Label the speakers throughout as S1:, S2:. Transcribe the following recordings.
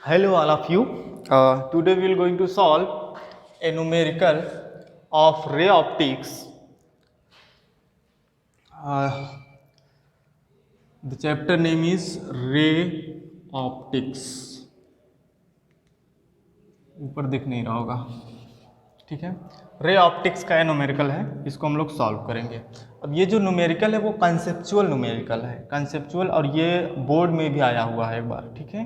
S1: Hello all of you. Today we are going to solve a numerical of ray optics. The chapter name is ray optics. ऊपर दिख नहीं रहा होगा, ठीक है। रे ऑप्टिक्स का न्यूमेरिकल है, इसको हम लोग सॉल्व करेंगे। अब ये जो न्यूमेरिकल है वो कंसेप्चुअल न्यूमेरिकल है, कंसेप्चुअल, और ये बोर्ड में भी आया हुआ है एक बार, ठीक है।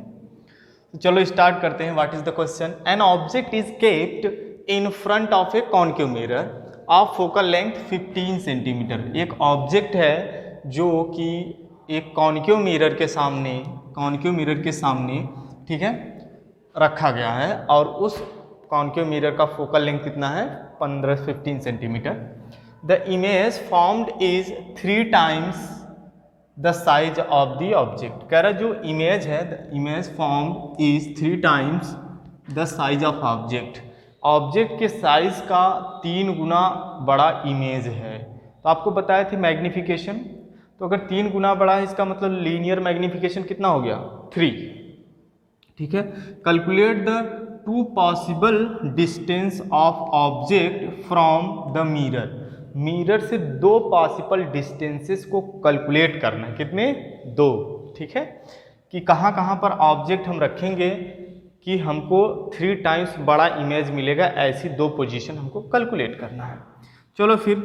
S1: तो चलो स्टार्ट करते हैं। What is the question? An object is kept in front of a concave mirror of focal length 15 centimetre. एक ऑब्जेक्ट है जो कि एक कॉन्केव मिरर के सामने, ठीक है, रखा गया है, और उस कॉन्केव मिरर का फोकल लेंथ कितना है? 15 centimetre. The image formed is 3 times the size of the object. कह रहा जो इमेज है, the image formed is 3 times the size of object. Object के साइज का 3 गुना बड़ा इमेज है। तो आपको बताया थी मैग्निफिकेशन, तो अगर 3 गुना बड़ा है इसका मतलब लीनियर मैग्निफिकेशन कितना हो गया? 3, ठीक है। Calculate the 2 possible distance of object from the mirror. Mirror से 2 पॉसिबल डिस्टेंसेस को कैलकुलेट करना है। कितने? 2, ठीक है। कि कहाँ कहाँ पर ऑब्जेक्ट हम रखेंगे कि हमको 3 times बड़ा इमेज मिलेगा, ऐसी 2 पोजीशन हमको कैलकुलेट करना है। चलो फिर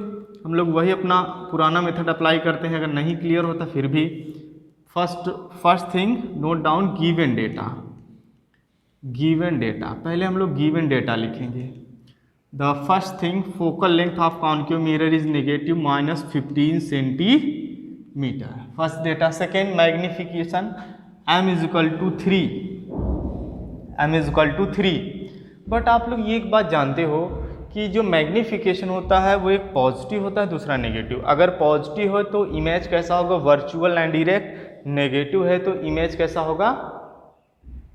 S1: हम लोग वही अपना पुराना मेथड अप्लाई करते हैं। अगर नहीं क्लियर होता फिर भी first thing note down given data. पहले हम लोग गिवन डेटा लिखेंगे। The first thing, focal length of concave mirror is negative -15 centimetre, first data. Second, magnification m is equal to 3। But आप लोग ये एक बात जानते हो कि जो मैग्निफिकेशन होता है वो एक पॉजिटिव होता है, दूसरा नेगेटिव। अगर पॉजिटिव हो तो इमेज कैसा होगा? Virtual and direct. नेगेटिव है तो इमेज कैसा होगा?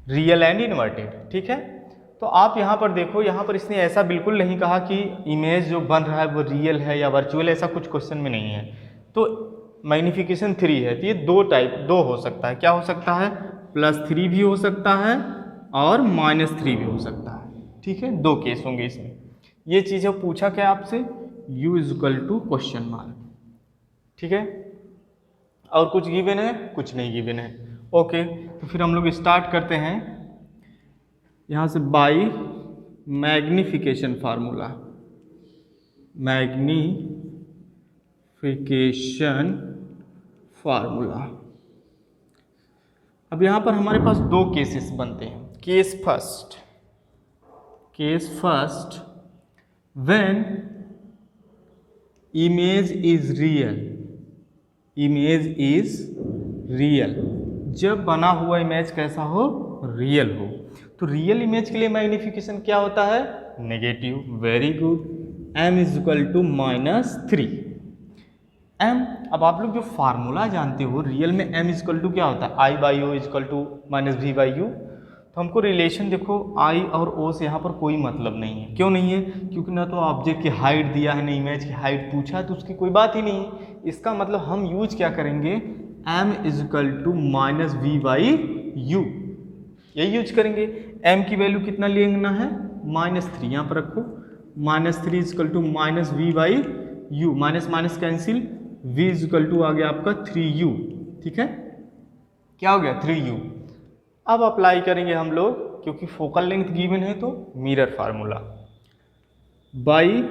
S1: रियल एंड इन्वर्टेड, ठीक है। तो आप यहाँ पर देखो, यहाँ पर इसने ऐसा बिल्कुल नहीं कहा कि इमेज जो बन रहा है वो रियल है या वर्चुअल, ऐसा कुछ क्वेश्चन में नहीं है। तो मैग्निफिकेशन 3 है, तो ये 2 हो सकता है। क्या हो सकता है? +3 भी हो सकता है और -3 भी हो सकता है, ठीक है। 2 केस होंगे इसमें। ये चीज़ पूछा क्या आपसे? U = क्वेश्चन मार्क, ठीक है। और कुछ गिवन है? कुछ नहीं गिवन है। ओके, तो फिर हम लोग स्टार्ट करते हैं यहाँ से बाई मैग्निफिकेशन फार्मूला। अब यहाँ पर हमारे पास 2 केसेस बनते हैं। Case first, when image is real, जब बना हुआ इमेज कैसा हो? रियल हो। तो रियल इमेज के लिए मैग्निफिकेशन क्या होता है? Negative. Very good. m is equal to -3। m, अब आप लोग जो फार्मूला जानते हो, रियल में m इज इक्वल टू क्या होता है? I/O is equal to -V/U। तो हमको रिलेशन देखो, I और O से यहाँ पर कोई मतलब नहीं है। क्यों नहीं है? क्योंकि ना तो ऑब्जेक्ट की हाइट दिया है, ना इमेज की हाइट पूछा है, तो उसकी कोई बात ही नहीं है। इसका मतलब हम यूज क्या करेंगे? m is equal to -V/U, यही यूज करेंगे। m की वैल्यू कितना लेना है? -3, यहाँ पर रखो। -3 is equal to -V/U, minus cancel, v is equal to आ गया आपका 3U, ठीक है। क्या हो गया? 3U। अब अप्लाई करेंगे हम लोग, क्योंकि फोकल लेंथ गिवन है तो mirror formula. By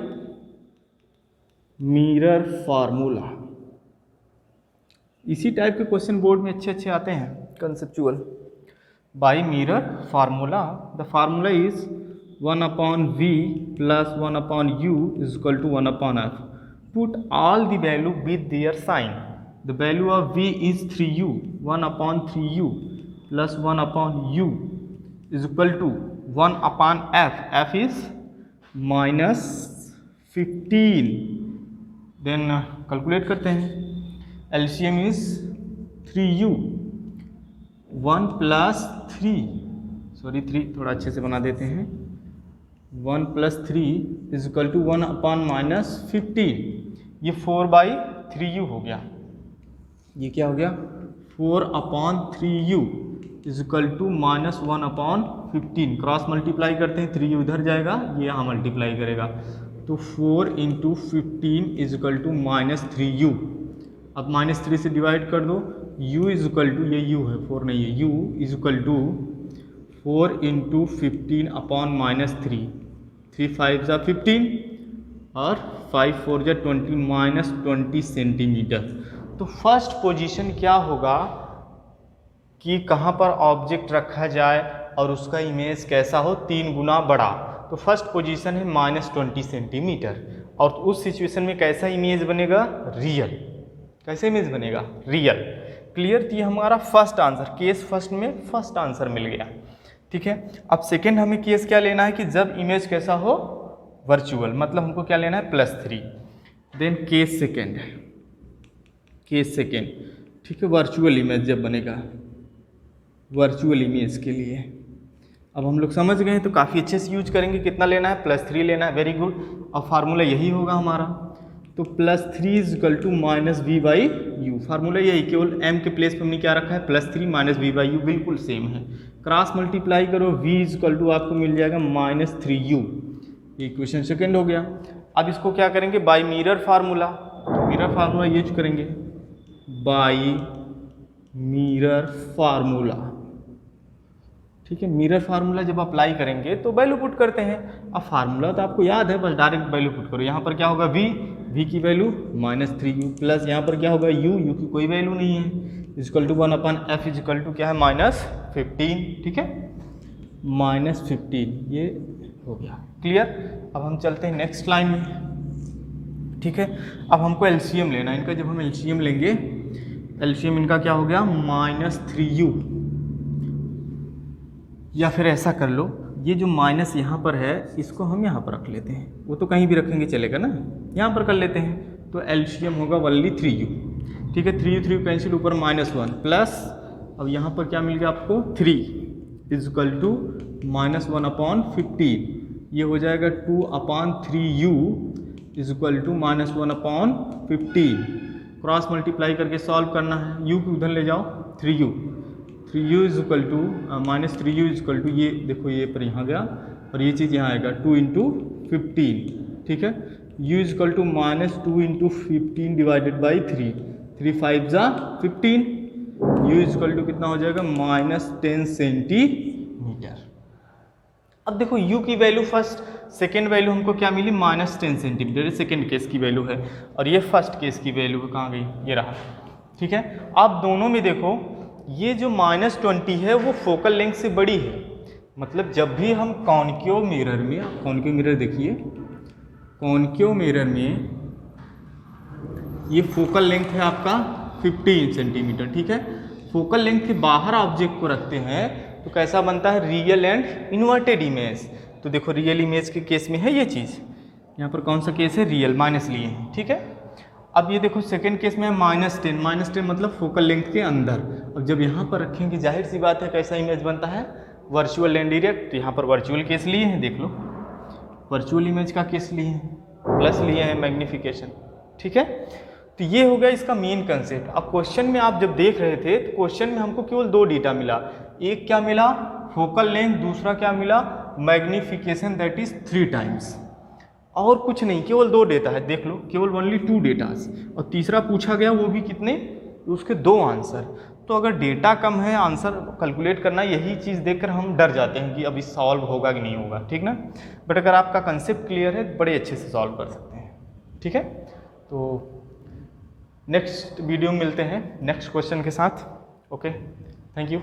S1: mirror formula, इसी टाइप के क्वेश्चन बोर्ड में अच्छे आते हैं, conceptual. By mirror formula, the formula is 1/V + 1/U is equal to 1/F। Put all the value with their sign. The value of V is 3U, 1/3U + 1/U is equal to 1/F। F is -15। Then calculate करते हैं। LCM is 3U, 1 + 3 थोड़ा अच्छे से बना देते हैं। 1 + 3 is equal to 1/-15। ये 4/3U हो गया। ये क्या हो गया? 4/3U। Is equal to -1/15, cross multiply करते हैं 3 उधर जाएगा, ये यहाँ मल्टीप्लाई करेगा, तो 4 × 15 इज इक्वल टू -3u। अब -3 से डिवाइड कर दो, u इज इक्वल टू, ये u है 4 नहीं है, u इज इक्वल टू 4 × 15/-3, 3 5 = 15 और 5 4 = 20, -20 सेंटीमीटर। तो फर्स्ट पोजीशन क्या होगा कि कहाँ पर ऑब्जेक्ट रखा जाए और उसका इमेज कैसा हो, 3 गुना बड़ा। तो फर्स्ट पोजीशन है -20 सेंटीमीटर, और उस सिचुएशन में कैसा इमेज बनेगा, रियल। कैसे इमेज बनेगा, रियल। क्लियर। तो ये हमारा फर्स्ट आंसर, केस फर्स्ट में फर्स्ट आंसर मिल गया। ठीक है। अब सेकेंड हमें केस क्या लेना है कि जब इमेज कैसा हो, वर्चुअल, मतलब हमको क्या लेना है +3। देन केस सेकेंड, ठीक है, वर्चुअल इमेज जब बनेगा, वर्चुअल इमेज के लिए अब हम लोग समझ गए हैं, तो काफ़ी अच्छे से यूज करेंगे। कितना लेना है, +3 लेना है, वेरी गुड। अब फार्मूला यही होगा हमारा, तो +3 is equal to -v/u, formula यही, केवल m के प्लेस पे हमने क्या रखा है, +3 -v/u, बिल्कुल सेम है। क्रॉस मल्टीप्लाई करो, v इज इक्वल टू आपको मिल जाएगा -3u, इक्वेशन सेकेंड हो गया। अब इसको क्या करेंगे, by mirror formula, mirror formula use करेंगे, बाई मिरर फार्मूला। ठीक है, मिरर फार्मूला जब अप्लाई करेंगे तो वैल्यू पुट करते हैं। अब फार्मूला तो आपको याद है, बस डायरेक्ट वैल्यू पुट करो। यहाँ पर क्या होगा, v की वैल्यू -3u, प्लस यहाँ पर क्या होगा, u की कोई वैल्यू नहीं है, equal to 1/f is equal to क्या है, -15। ठीक है, -15, ये हो गया। क्लियर। अब हम चलते हैं नेक्स्ट लाइन में। ठीक है, अब हमको एलसीएम लेना है इनका। जब हम एलसीएम लेंगे, एलसीएम इनका क्या हो गया, -3u, या फिर ऐसा कर लो, ये जो माइनस यहाँ पर है इसको हम यहाँ पर रख लेते हैं, वो तो कहीं भी रखेंगे चलेगा ना, यहाँ पर कर लेते हैं। तो एलसीएम होगा ओनली 3u। ठीक है, 3 कैंसिल, ऊपर -1 प्लस, अब यहाँ पर क्या मिल गया आपको, 3 इज इक्वल टू -1/15, ये हो जाएगा 2/3u is equal to -1/15। Cross multiply करके सॉल्व करना है, u को उधर ले जाओ, 3u is equal to -3u is equal to, ये देखो ये पर यहाँ गया और ये चीज़ यहाँ आएगा 2 × 15। ठीक है, u is equal to -2 × 15 divided by 3, 3 5 = 15, u is equal to कितना हो जाएगा, -10 सेंटीमीटर। अब देखो u की वैल्यू फर्स्ट, सेकेंड वैल्यू हमको क्या मिली, -10 सेंटीमीटर, सेकेंड केस की वैल्यू है, और ये फर्स्ट केस की वैल्यू कहाँ गई, ये रहा। ठीक है, अब दोनों में देखो, ये जो -20 है वो फोकल लेंथ से बड़ी है, मतलब जब भी हम कॉन्केव मिरर में, कॉन्केव मिरर देखिए, कॉन्केव मिरर में ये फोकल लेंथ है आपका 15 सेंटीमीटर। ठीक है, फोकल लेंथ के बाहर ऑब्जेक्ट को रखते हैं तो कैसा बनता है, रियल एंड इन्वर्टेड इमेज। तो देखो रियल इमेज के केस में है ये चीज़, यहाँ पर कौन सा केस है, रियल, माइनस लिए हैं। ठीक है, अब ये देखो सेकेंड केस में -10 मतलब फोकल लेंथ के अंदर। अब जब यहाँ पर रखेंगे, जाहिर सी बात है कैसा इमेज बनता है, वर्चुअल एंड डायरेक्ट। तो यहाँ पर वर्चुअल केस लिए हैं, देख लो वर्चुअल इमेज का केस लिए हैं, प्लस लिए हैं मैग्नीफिकेशन। ठीक है, तो ये हो गया इसका मेन कंसेप्ट। अब क्वेश्चन में आप जब देख रहे थे तो क्वेश्चन में हमको केवल 2 डेटा मिला, एक क्या मिला, फोकल लेंथ, दूसरा क्या मिला, मैग्नीफिकेशन, दैट इज 3 टाइम्स, और कुछ नहीं, केवल 2 डेटा है, देख लो, केवल ओनली 2 डेटास। और तीसरा पूछा गया वो भी कितने, उसके 2 आंसर। तो अगर डेटा कम है, आंसर कैलकुलेट करना, यही चीज़ देखकर हम डर जाते हैं कि अभी सॉल्व होगा कि नहीं होगा। ठीक ना, बट अगर आपका कंसेप्ट क्लियर है बड़े अच्छे से सॉल्व कर सकते हैं। ठीक है, तो नेक्स्ट वीडियो में मिलते हैं नेक्स्ट क्वेश्चन के साथ। Okay, thank you.